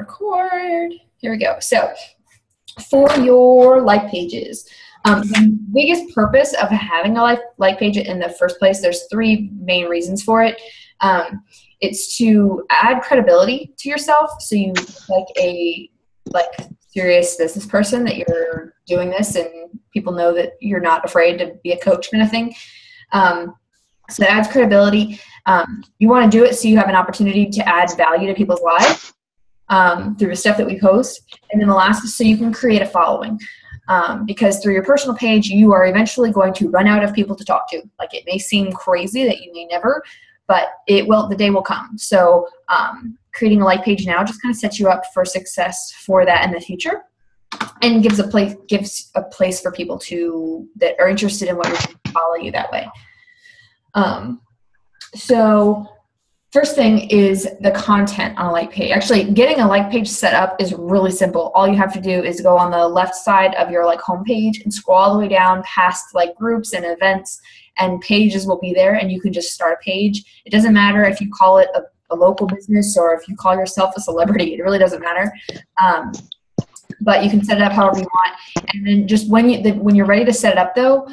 record. Here we go. So for your like pages, the biggest purpose of having a like page in the first place, there's three main reasons for it. It's to add credibility to yourself, so you like a serious business person, that you're doing this and people know that you're not afraid to be a coach kind of thing. So that adds credibility. You want to do it so you have an opportunity to add value to people's lives through the stuff that we post. And then the last is so you can create a following. Because through your personal page, you are eventually going to run out of people to talk to. Like, it may seem crazy that you may never, but the day will come. So creating a like page now just kind of sets you up for success for that in the future, and gives a place for people that are interested in what you're doing to follow you that way. So first thing is the content on a like page. Actually, getting a like page set up is really simple. All you have to do is go on the left side of your homepage and scroll all the way down past groups and events, and pages will be there, and you can just start a page. It doesn't matter if you call it a local business or if you call yourself a celebrity. It really doesn't matter. But you can set it up however you want. And then just when you're ready to set it up, though,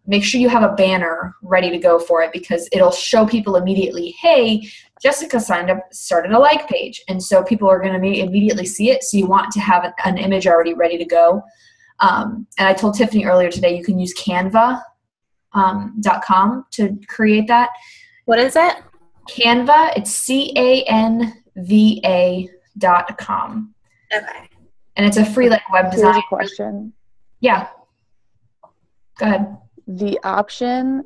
make sure you have a banner ready to go for it, because it'll show people immediately, hey, Jessica started a like page. And so people are going to immediately see it. So you want to have an image already ready to go. And I told Tiffany earlier today, you can use Canva.com to create that. What is it? Canva. It's CANVA.com. Okay. And it's a free web design. Here's a question. Yeah. Go ahead. The option,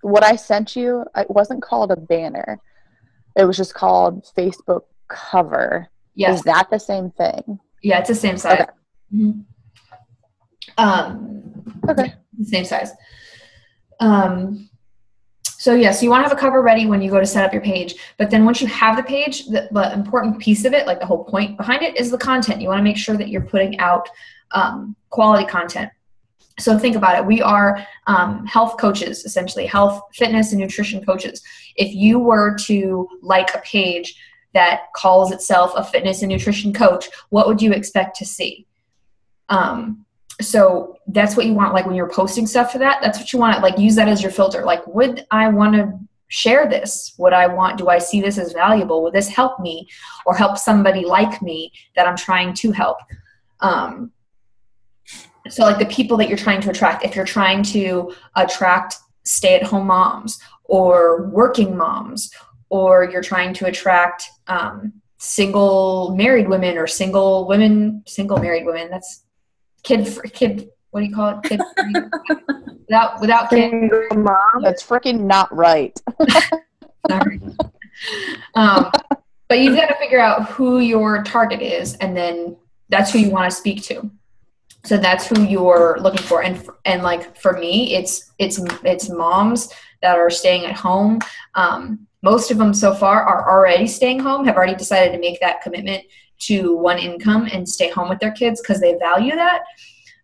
what I sent you, it wasn't called a banner. It was just called Facebook cover. Yes. Is that the same thing? Yeah, it's the same size. Okay. Mm-hmm. Okay. The same size. So you want to have a cover ready when you go to set up your page. But then once you have the page, the important piece of it, the whole point behind it, is the content. You want to make sure that you're putting out quality content. So think about it. We are health coaches, essentially, health, fitness, and nutrition coaches. If you were to like a page that calls itself a fitness and nutrition coach, what would you expect to see? So that's what you want, when you're posting stuff for that, that's what you want, use that as your filter. Would I want to share this? Do I see this as valuable? Would this help me or help somebody like me that I'm trying to help? So the people that you're trying to attract, if you're trying to attract stay-at-home moms or working moms, or you're trying to attract single married women or single married women, that's kid, what do you call it? Kid without kid. Single mom? That's freaking not right. Sorry. But you've got to figure out who your target is, and then that's who you want to speak to. So that's who you're looking for. And for me, it's moms that are staying at home. Most of them so far are already staying home, have already decided to make that commitment to one income and stay home with their kids because they value that.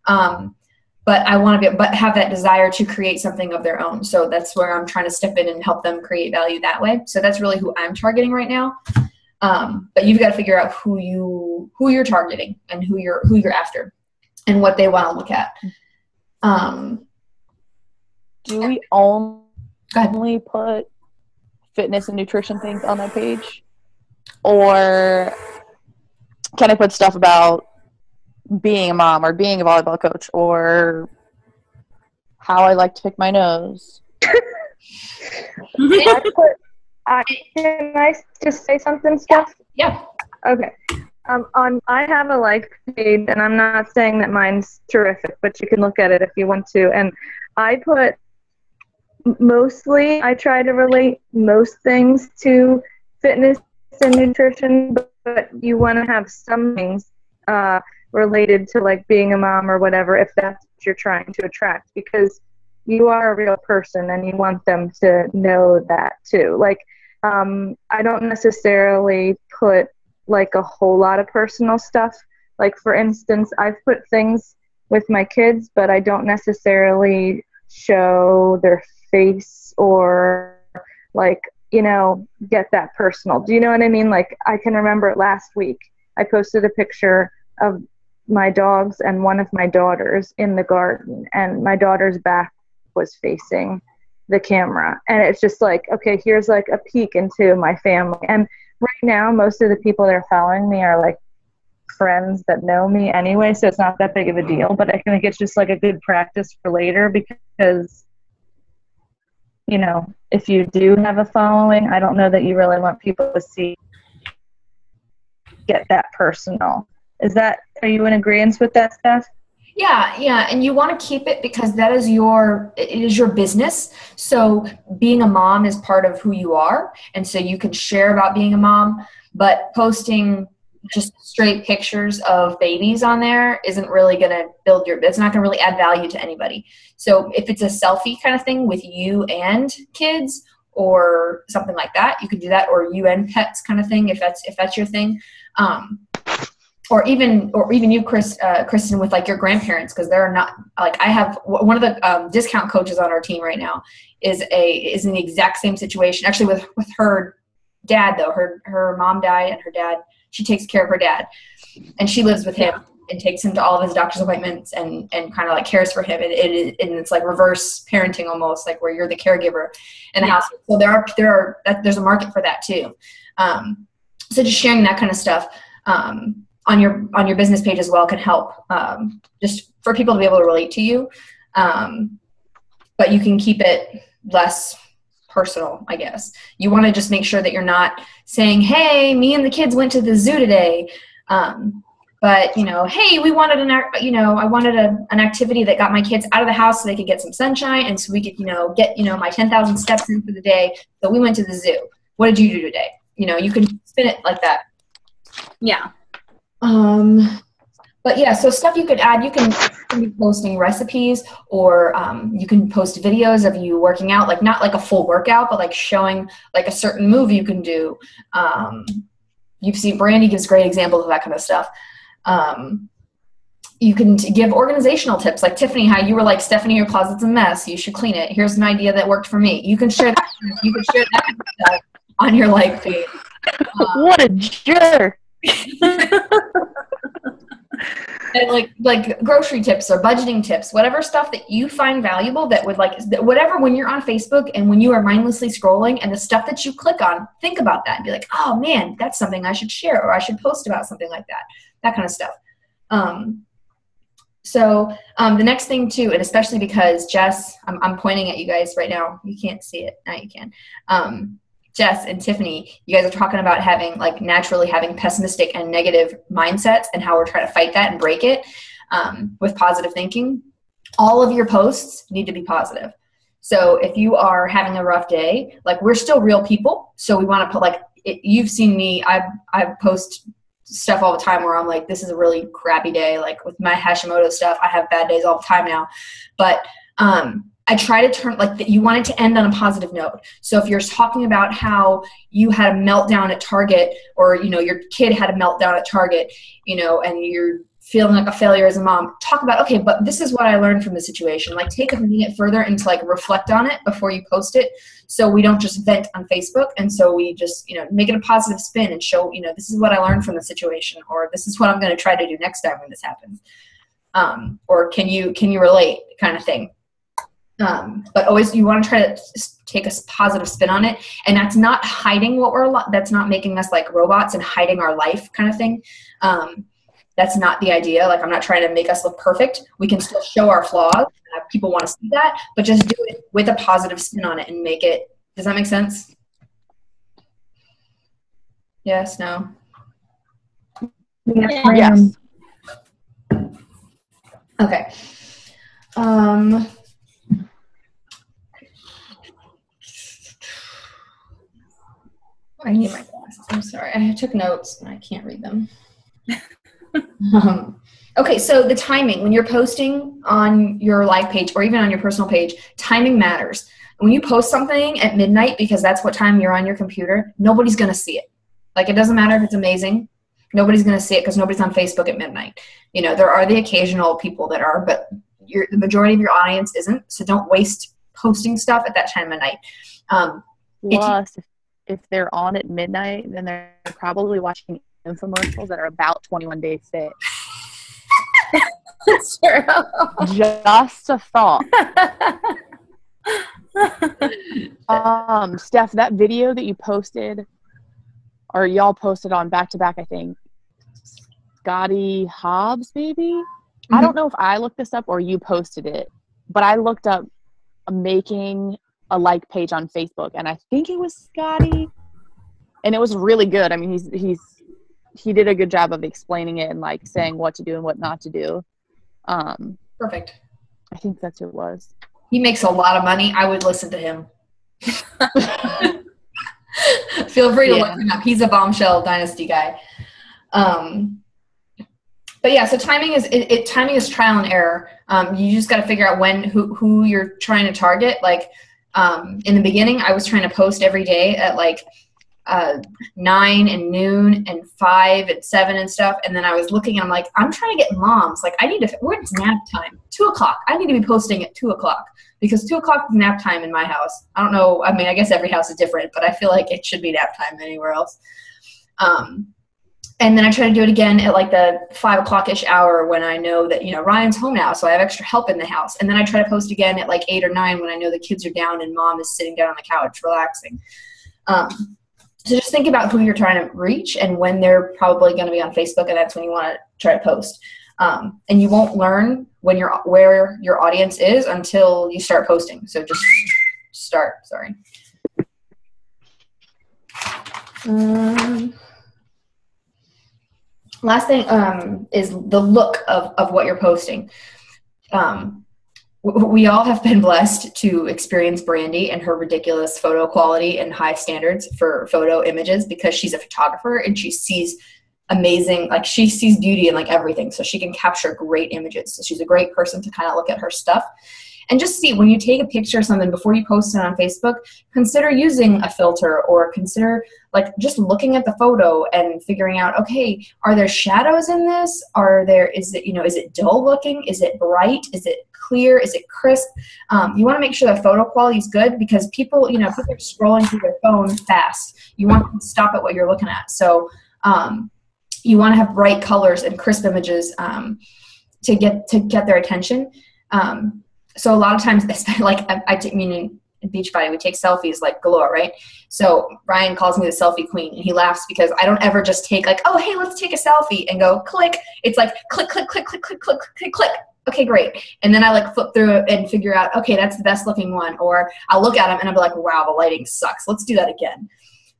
But I want to have that desire to create something of their own. So that's where I'm trying to step in and help them create value that way. So that's really who I'm targeting right now. But you've got to figure out who you're targeting and who you're after and what they want to look at. Do we only put fitness and nutrition things on that page? Or can I put stuff about being a mom or being a volleyball coach or how I like to pick my nose? Can I just say something, Steph? Yeah. Okay. I have a like page, and I'm not saying that mine's terrific, but you can look at it if you want to. And I put I try to relate most things to fitness and nutrition, but you want to have some things related to being a mom or whatever, if that's what you're trying to attract, because you are a real person and you want them to know that too. I don't necessarily put a whole lot of personal stuff. For instance, I've put things with my kids, but I don't necessarily show their face or get that personal. Do you know what I mean? I can remember last week I posted a picture of my dogs and one of my daughters in the garden, and my daughter's back was facing the camera. And it's just like, okay, here's like a peek into my family. And right now, most of the people that are following me are like friends that know me anyway, so it's not that big of a deal. But I think it's just like a good practice for later, because, you know, if you do have a following, I don't know that you really want people to see, get that personal. Are you in agreement with that, Steph? Yeah, and you want to keep it because it is your business. So being a mom is part of who you are, and so you can share about being a mom, but posting just straight pictures of babies on there isn't really going to build your business. It's not going to really add value to anybody. So if it's a selfie kind of thing with you and kids or something like that, you could do that, or you and pets kind of thing if that's your thing. Or even you, Kristen, with like your grandparents, because they're not like, I have one of the discount coaches on our team right now is in the exact same situation. Actually, with her dad though, her mom died, and her dad, she takes care of her dad, and she lives with him and takes him to all of his doctor's appointments and kind of like cares for him. And it's like reverse parenting almost, like where you're the caregiver in the house. So there's a market for that too. So just sharing that kind of stuff on your business page as well can help, just for people to be able to relate to you. But you can keep it less personal, I guess. You want to just make sure that you're not saying, hey, me and the kids went to the zoo today. But, you know, hey, I wanted an activity that got my kids out of the house so they could get some sunshine, and so we could, get, my 10,000 steps in for the day. So we went to the zoo. What did you do today? You can spin it like that. Yeah. But yeah, so stuff you could add, you can be posting recipes, or you can post videos of you working out, like not like a full workout, but like showing like a certain move you can do. You've seen Brandy gives great examples of that kind of stuff. You can give organizational tips, like Tiffany, how you were like, Stephanie, your closet's a mess, you should clean it. Here's an idea that worked for me. You can share that. You can share that kind of stuff on your like page. What a jerk. And like grocery tips or budgeting tips, whatever stuff that you find valuable that would whatever, when you're on Facebook and when you are mindlessly scrolling and the stuff that you click on, think about that and be like, oh man, that's something I should share, or I should post about something like that kind of stuff. So the next thing too, and especially because Jess, I'm pointing at you guys right now. You can't see it. Now you can. Jess and Tiffany, you guys are talking about naturally having pessimistic and negative mindsets and how we're trying to fight that and break it with positive thinking. All of your posts need to be positive. So if you are having a rough day, like, we're still real people. So we want to put you've seen me, I post stuff all the time where I'm like, this is a really crappy day. Like with my Hashimoto stuff, I have bad days all the time now. But I try to turn you want it to end on a positive note. So if you're talking about how you had a meltdown at Target, or, your kid had a meltdown at Target, and you're feeling like a failure as a mom, talk about, okay, but this is what I learned from the situation. Like, take a minute further and to reflect on it before you post it. So we don't just vent on Facebook. And so we just, make it a positive spin and show, this is what I learned from the situation, or this is what I'm going to try to do next time when this happens. Or can you relate kind of thing. But always you want to try to take a positive spin on it, and that's not hiding that's not making us like robots and hiding our life kind of thing. That's not the idea. Like, I'm not trying to make us look perfect. We can still show our flaws. People want to see that, but just do it with a positive spin on it and make it. Does that make sense? Yes, no? Yes. Okay. I need my glasses. I'm sorry. I took notes and I can't read them. Okay, so the timing. When you're posting on your live page or even on your personal page, timing matters. When you post something at midnight, because that's what time you're on your computer, nobody's going to see it. Like, it doesn't matter if it's amazing. Nobody's going to see it because nobody's on Facebook at midnight. There are the occasional people that are, but the majority of your audience isn't. So don't waste posting stuff at that time of night. Plus, if they're on at midnight, then they're probably watching infomercials that are about 21 Day Fit. Sure. Just a thought. Steph, that video that you posted, or y'all posted on Back to Back, I think, Scotty Hobbs, maybe? Mm-hmm. I don't know if I looked this up or you posted it, but I looked up making a like page on Facebook, and I think it was Scotty, and it was really good. I mean, he did a good job of explaining it and like saying what to do and what not to do. Perfect. I think that's who it was. He makes a lot of money. I would listen to him. Feel free to look him up. He's a Bombshell Dynasty guy. But yeah, so timing is trial and error. You just got to figure out who you're trying to target. Like in the beginning, I was trying to post every day at like 9 and noon and 5 and 7 and stuff. And then I was looking and I'm like, I'm trying to get moms. Like where's nap time? 2:00. I need to be posting at 2:00 because 2:00 is nap time in my house. I don't know. I mean, I guess every house is different, but I feel like it should be nap time anywhere else. And then I try to do it again at like the 5 o'clock-ish hour when I know that, Ryan's home now, so I have extra help in the house. And then I try to post again at like 8 or 9 when I know the kids are down and mom is sitting down on the couch relaxing. So just think about who you're trying to reach and when they're probably going to be on Facebook, and that's when you want to try to post. And you won't learn where your audience is until you start posting. So just start. Sorry. Last thing is the look of what you're posting. We all have been blessed to experience Brandy and her ridiculous photo quality and high standards for photo images because she's a photographer and she sees amazing, like she sees beauty in like everything. So she can capture great images. So she's a great person to kind of look at her stuff. And just see, when you take a picture of something before you post it on Facebook, consider using a filter or consider like just looking at the photo and figuring out, okay, are there shadows in this? Is it dull looking? Is it bright? Is it clear? Is it crisp? You want to make sure the photo quality is good because people are scrolling through their phone fast. You want to stop at what you're looking at. So you want to have bright colors and crisp images to get their attention. So a lot of times, like in Beachbody, we take selfies like galore, right? So Ryan calls me the selfie queen, and he laughs because I don't ever just take like, oh, hey, let's take a selfie and go click. It's like click, click, click, click, click, click, click, click. Okay, great. And then I like flip through it and figure out, okay, that's the best looking one. Or I'll look at them and I'll be like, wow, the lighting sucks. Let's do that again.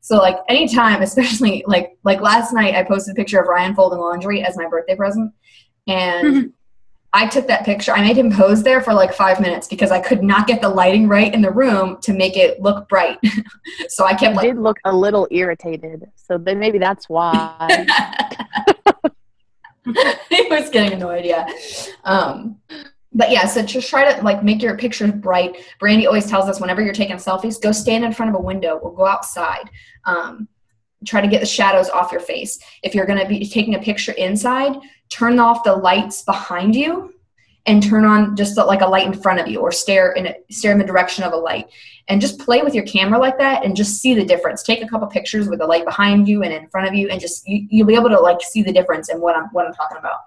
So like anytime, especially like last night, I posted a picture of Ryan folding laundry as my birthday present, and I took that picture. I made him pose there for like 5 minutes because I could not get the lighting right in the room to make it look bright. So I kept did look a little irritated. So then maybe that's why. He was getting annoyed, yeah. But yeah, so just try to like make your pictures bright. Brandy always tells us whenever you're taking selfies, go stand in front of a window or go outside. Try to get the shadows off your face. If you're going to be taking a picture inside, turn off the lights behind you and turn on just like a light in front of you, or stare in the direction of a light, and just play with your camera like that and just see the difference. Take a couple pictures with the light behind you and in front of you, and just you'll be able to like see the difference in what I'm talking about.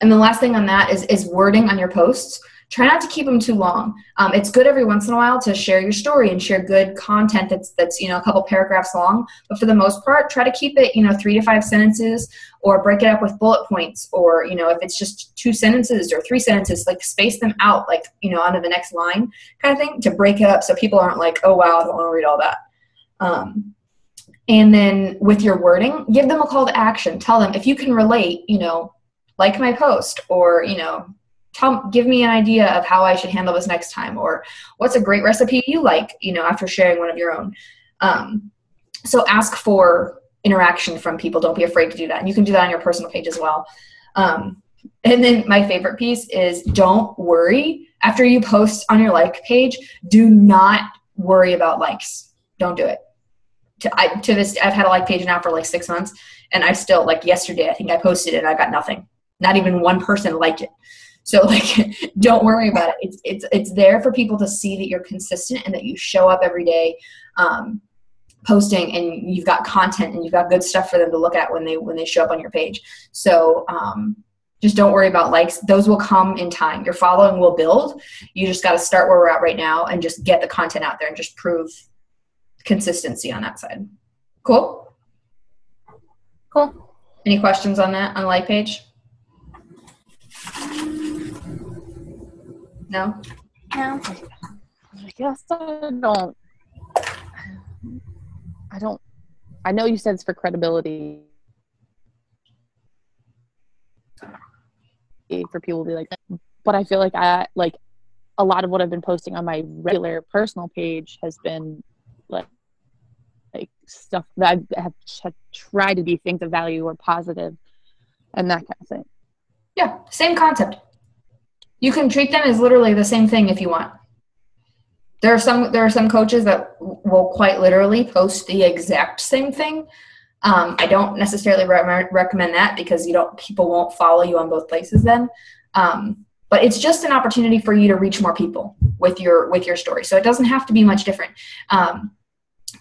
And the last thing on that is wording on your posts. Try not to keep them too long. It's good every once in a while to share your story and share good content that's a couple paragraphs long. But for the most part, try to keep it 3 to 5 sentences, or break it up with bullet points. Or if it's just 2 sentences or 3 sentences, like space them out onto the next line kind of thing, to break it up so people aren't like, oh wow, I don't want to read all that. And then with your wording, give them a call to action. Tell them if you can relate, like my post, or give me an idea of how I should handle this next time, or what's a great recipe you like, after sharing one of your own. So ask for interaction from people. Don't be afraid to do that. And you can do that on your personal page as well. And then my favorite piece is, don't worry. After you post on your like page, do not worry about likes. Don't do it. I've had a like page now for like 6 months, and I still, like yesterday, I think I posted it and I got nothing. Not even one person liked it. So don't worry about it. It's there for people to see that you're consistent and that you show up every day. posting and you've got content and you've got good stuff for them to look at when they show up on your page. So just don't worry about likes. Those will come in time. Your following will build. You just got to start where we're at right now and just get the content out there and just prove consistency on that side. Cool? Cool. Any questions on that, on the like page? No? No. I guess I know you said it's for credibility. For people to be like, but I feel like a lot of what I've been posting on my regular personal page has been like stuff that I have tried to be things of value or positive and that kind of thing. Yeah, same concept. You can treat them as literally the same thing if you want. There are some coaches that will quite literally post the exact same thing. I don't necessarily recommend that because people won't follow you on both places then. But it's just an opportunity for you to reach more people with your story. So it doesn't have to be much different.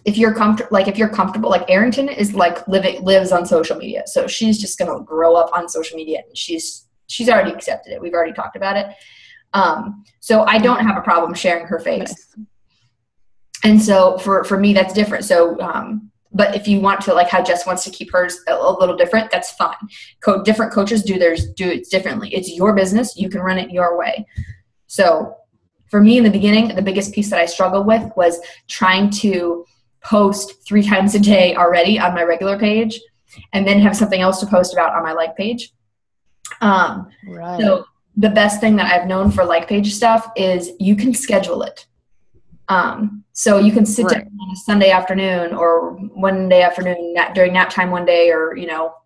If you're comfortable, like Arrington is like lives on social media. So she's just going to grow up on social media and she's already accepted it. We've already talked about it. So I don't have a problem sharing her face. Nice. And so for me, that's different. So, but if you want to, like how Jess wants to keep hers a little different, that's fine. Different coaches do it differently. It's your business. You can run it your way. So for me in the beginning, the biggest piece that I struggled with was trying to post 3 times a day already on my regular page and then have something else to post about on my like page. Right. So the best thing that I've known for like page stuff is you can schedule it. So you can sit down on a Sunday afternoon or one day afternoon during nap time one day or,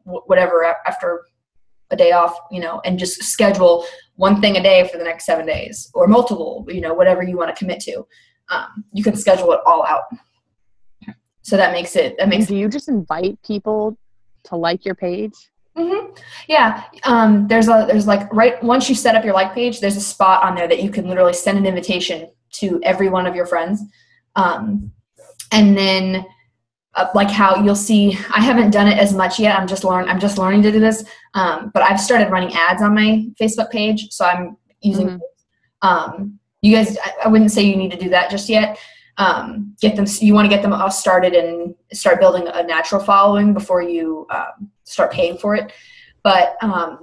whatever after a day off, and just schedule one thing a day for the next 7 days or multiple, whatever you want to commit to. You can schedule it all out. So Do you just invite people to like your page? Mm-hmm. Yeah. There's like once you set up your like page, there's a spot on there that you can literally send an invitation to every one of your friends. And then like how you'll see, I haven't done it as much yet. I'm just learning to do this. But I've started running ads on my Facebook page. So I'm using, you guys, I wouldn't say you need to do that just yet. You want to get them all started and start building a natural following before you, start paying for it. But, I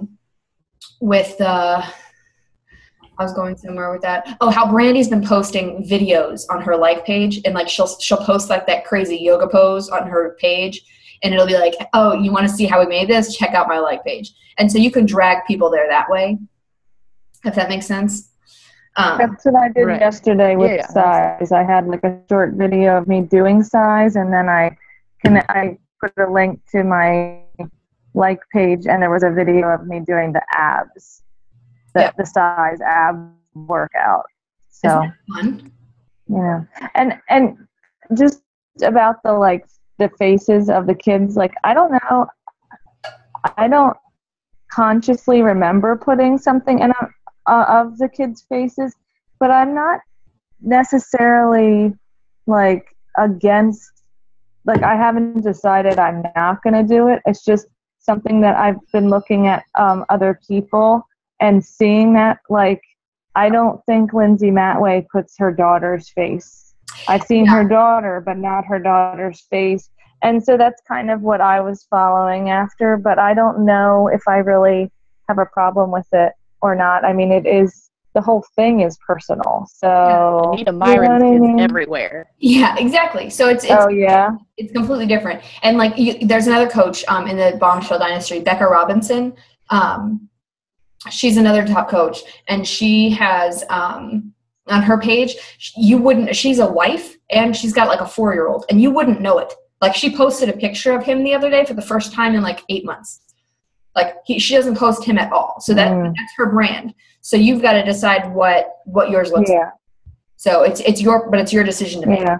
was going somewhere with that. Oh, how Brandy's been posting videos on her like page and like she'll post like that crazy yoga pose on her page and it'll be like, oh, you want to see how we made this? Check out my like page. And so you can drag people there that way, if that makes sense. That's what I did yesterday with size. I had like a short video of me doing size and then I put a link to my like page and there was a video of me doing the abs. The size ab workout. So fun. And just about the faces of the kids, like I don't know, I don't consciously remember putting something in of the kids' faces, but I'm not necessarily like against, like I haven't decided I'm not going to do it. It's just something that I've been looking at other people and seeing that, like, I don't think Lindsay Matway puts her daughter's face. I've seen her daughter, but not her daughter's face. And so that's kind of what I was following after, but I don't know if I really have a problem with it or not. I mean, the whole thing is personal. So Anita Myron is everywhere. Yeah, exactly. So it's completely different. And like there's another coach in the Bombshell Dynasty, Becca Robinson. She's another top coach, and she has on her page, she's a wife and she's got like a 4-year-old and you wouldn't know it. Like she posted a picture of him the other day for the first time in like 8 months. Like she doesn't post him at all. So that's her brand. So you've got to decide what yours looks like. So it's your decision to make. Yeah.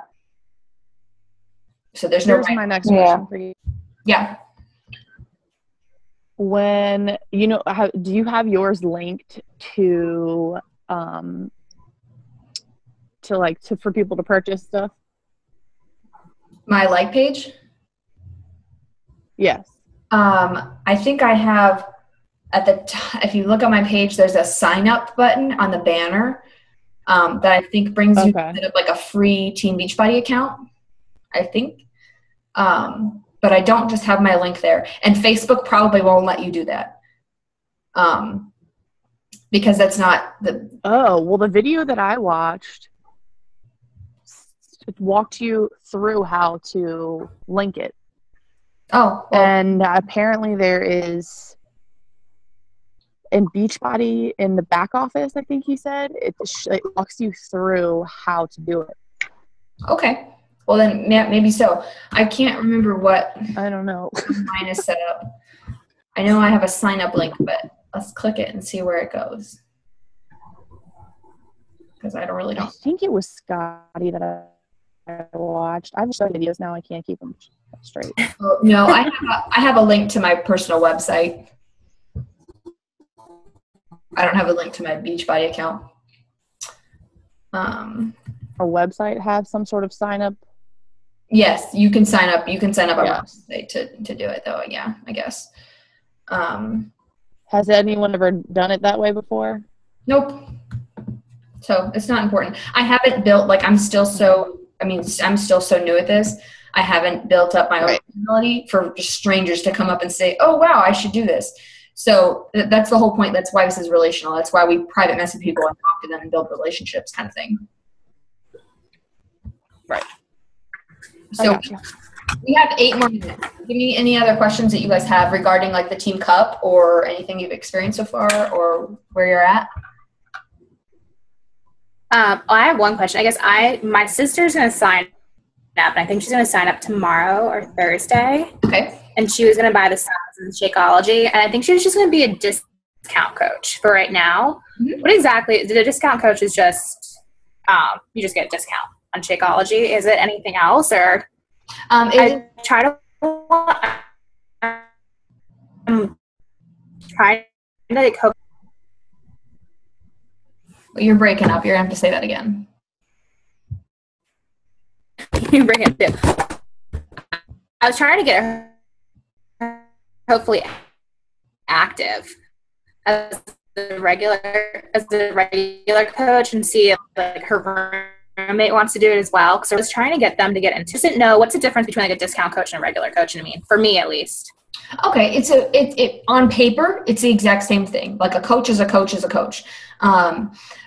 So there's Here's my next question for you. Yeah. When do you have yours linked to for people to purchase stuff? My like page? Yes. I think I have if you look at my page, there's a sign up button on the banner that I think brings you to set up like a free Team Beachbody account, I think. But I don't just have my link there. And Facebook probably won't let you do that. Because that's not the... Oh, well, the video that I watched walked you through how to link it. Oh. Well, and apparently there is, in Beachbody, in the back office, I think he said, it walks you through how to do it. Okay. Well, then maybe so. I can't remember what... I don't know. Mine is set up. I know I have a sign-up link, but let's click it and see where it goes. Because I really don't. I think it was Scotty that I watched. I've showed videos now. I can't keep them straight. Oh, no, I have a link to my personal website. I don't have a link to my Beachbody account. A website have some sort of sign-up? Yes, you can sign up. You can sign up on my website to do it, though. Yeah, I guess. Has anyone ever done it that way before? Nope. So it's not important. I haven't built, I'm still so new at this. I haven't built up my own personality for just strangers to come up and say, oh, wow, I should do this. So that's the whole point. That's why this is relational. That's why we private message people and talk to them and build relationships kind of thing. Right. So we have 8 more minutes. Give me any other questions that you guys have regarding the Team Cup or anything you've experienced so far or where you're at. I have one question. I guess my sister's going to sign up, and I think she's going to sign up tomorrow or Thursday. Okay. And she was going to buy the Science and Shakeology, and I think she was just going to be a discount coach for right now. Mm-hmm. What exactly? The discount coach is just you just get a discount on Shakeology. Is it anything else, or I try to coach. You're breaking up. You're going to have to say that again. You bring it too. I was trying to get her hopefully active as a regular coach and see if her roommate wants to do it as well. Because I was trying to get them to get into. Just didn't know what's the difference between a discount coach and a regular coach. For me at least. Okay, it's on paper, it's the exact same thing. A coach is a coach is a coach.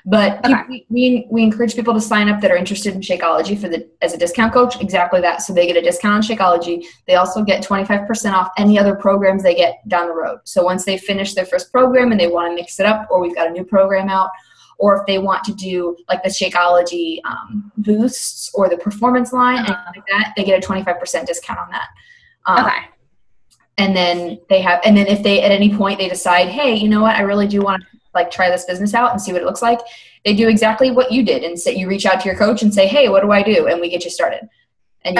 But we encourage people to sign up that are interested in Shakeology as a discount coach. Exactly that. So they get a discount on Shakeology. They also get 25% off any other programs they get down the road. So once they finish their first program and they want to mix it up, or we've got a new program out, or if they want to do the Shakeology boosts or the performance line, anything like that, they get a 25% discount on that. Okay. And then if they at any point they decide, hey, you know what, I really do want to try this business out and see what it looks like, they do exactly what you did and you reach out to your coach and say, hey, what do I do? And we get you started. And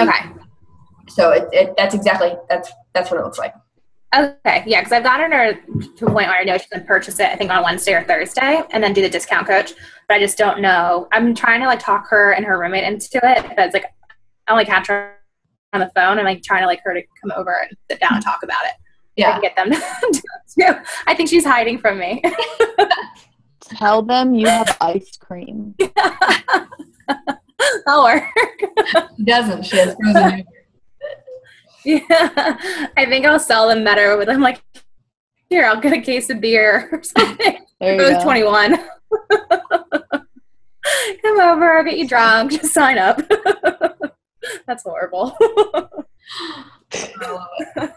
so that's what it looks like. Okay, yeah, because I've gotten her to a point where I know she's going to purchase it, I think on Wednesday or Thursday, and then do the discount coach. But I just don't know. I'm trying to talk her and her roommate into it, but it's I only catch her on the phone. I'm trying to her to come over and sit down and talk about it. Yeah. I can get them to do it too. I think she's hiding from me. Tell them you have ice cream. That'll work. She doesn't. She has frozen yogurt. Yeah. I think I'll sell them better with them. Here, I'll get a case of beer or something. There you go. 21. Come over, I'll get you drunk. Just sign up. That's horrible. I love it.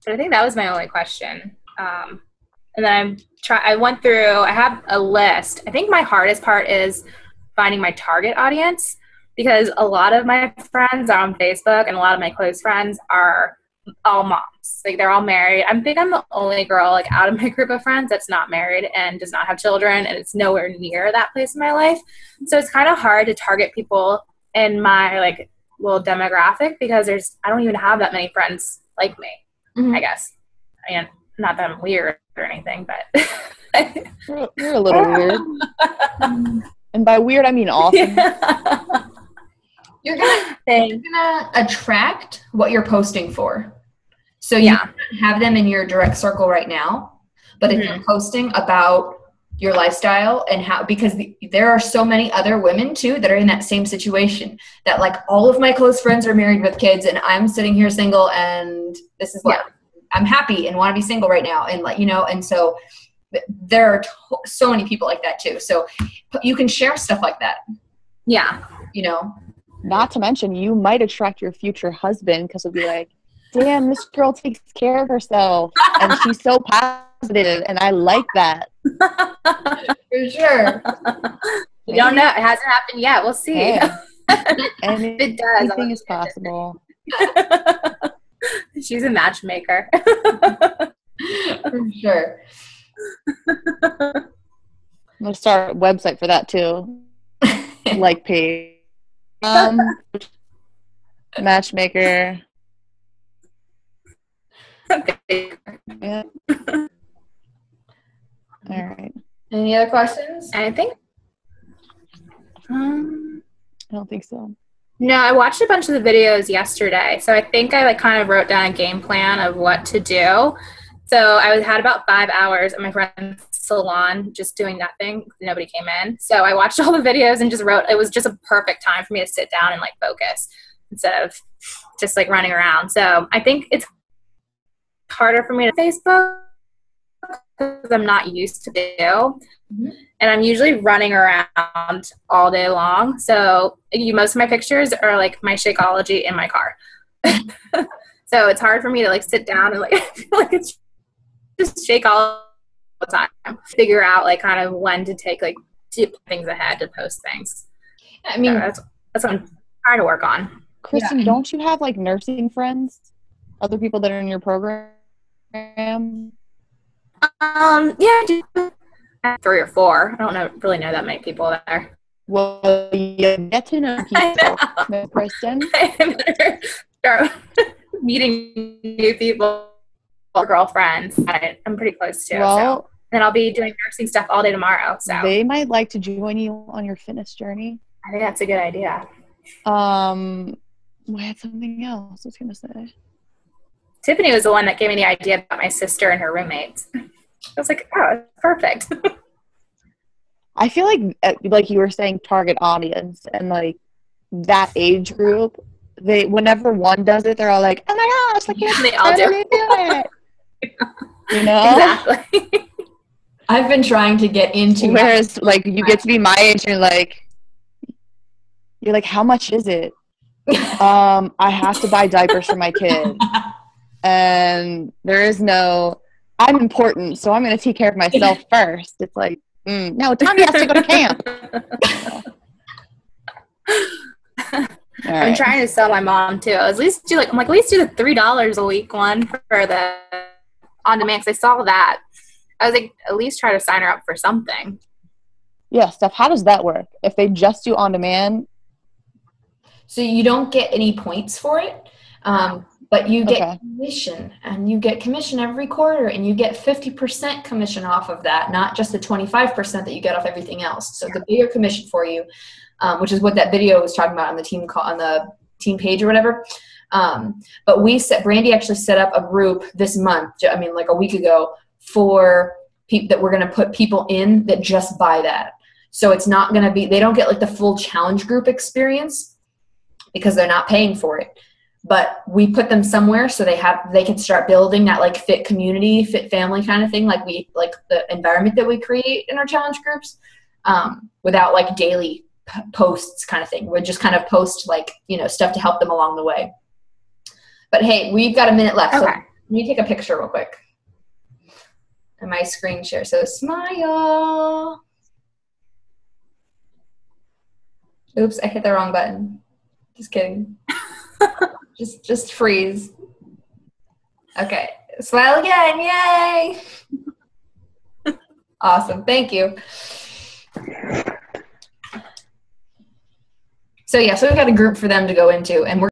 But I think that was my only question. And then I went through, I have a list. I think my hardest part is finding my target audience, because a lot of my friends are on Facebook and a lot of my close friends are all moms. They're all married. I think I'm the only girl out of my group of friends that's not married and does not have children, and it's nowhere near that place in my life. So it's kind of hard to target people in my little demographic, because I don't even have that many friends like me. I guess. Not that I'm weird or anything, but you're a little weird. And by weird, I mean awesome. Yeah. you're gonna attract what you're posting for. So you have them in your direct circle right now, but if you're posting about your lifestyle and how, because there are so many other women too that are in that same situation, that like all of my close friends are married with kids and I'm sitting here single, and this is what I'm happy and want to be single right now. And like, and so there are so many people like that too. So you can share stuff like that. Yeah. Not to mention, you might attract your future husband because he'll be like, damn, this girl takes care of herself and she's so positive and I like that. For sure. You don't know. It hasn't happened yet. We'll see. Hey. And it does. Anything is possible. She's a matchmaker. For sure. I'm going to start a website for that too. Like page. Matchmaker. Yeah. All right. Any other questions? I think. I don't think so. No, I watched a bunch of the videos yesterday, so I think I kind of wrote down a game plan of what to do. So I had about 5 hours at my friend's salon just doing nothing. Nobody came in. So I watched all the videos and just wrote. It was just a perfect time for me to sit down and like focus instead of just like running around. So I think it's harder for me to Facebook because I'm not used to do. And I'm usually running around all day long. So most of my pictures are like my Shakeology in my car. So it's hard for me to like sit down and like, I feel like it's just shake all the time. Figure out like kind of when to take like things ahead to post things. I mean, so that's what I'm trying to work on. Kristen, don't you have like nursing friends? Other people that are in your program? Yeah, I do. I have 3 or 4. I don't really know that many people there. Well, you get to know people, Kristen. I better start meeting new people, girlfriends. I'm pretty close to. Well, then I'll be doing nursing stuff all day tomorrow. So they might like to join you on your fitness journey. I think that's a good idea. I had something else I was gonna say. Tiffany was the one that gave me the idea about my sister and her roommates. I was like, oh, it's perfect. I feel like you were saying, target audience, and like that age group, they whenever one does it, they're all like, oh my gosh, like they all do it. Exactly. I've been trying to get into whereas like you get to be my age and you're like, how much is it? I have to buy diapers for my kid. And there is no, I'm important, so I'm going to take care of myself first. It's like, no, Tommy has to go to camp. I'm trying to sell my mom too. At least do the $3 a week one for the on demand. Because I saw that. I was like, at least try to sign her up for something. Yeah, Steph, how does that work? If they just do on demand? So you don't get any points for it. But you get commission, and you get commission every quarter, and you get 50% commission off of that, not just the 25% that you get off everything else. So the bigger commission for you, which is what that video was talking about on the team call, on the team page or whatever. But Brandy actually set up a group this month, like a week ago, for people that we're going to put people in that just buy that. So it's not going to be, they don't get like the full challenge group experience because they're not paying for it. But we put them somewhere so they can start building that like fit community, fit family kind of thing, like the environment that we create in our challenge groups, without like daily posts kind of thing. We just kind of post like, stuff to help them along the way. But hey, we've got a minute left. Okay. So let me take a picture real quick. And my screen share. So smile. Oops, I hit the wrong button. Just kidding. Just freeze. Okay. Smile again. Yay. Awesome. Thank you. So we've got a group for them to go into, and we're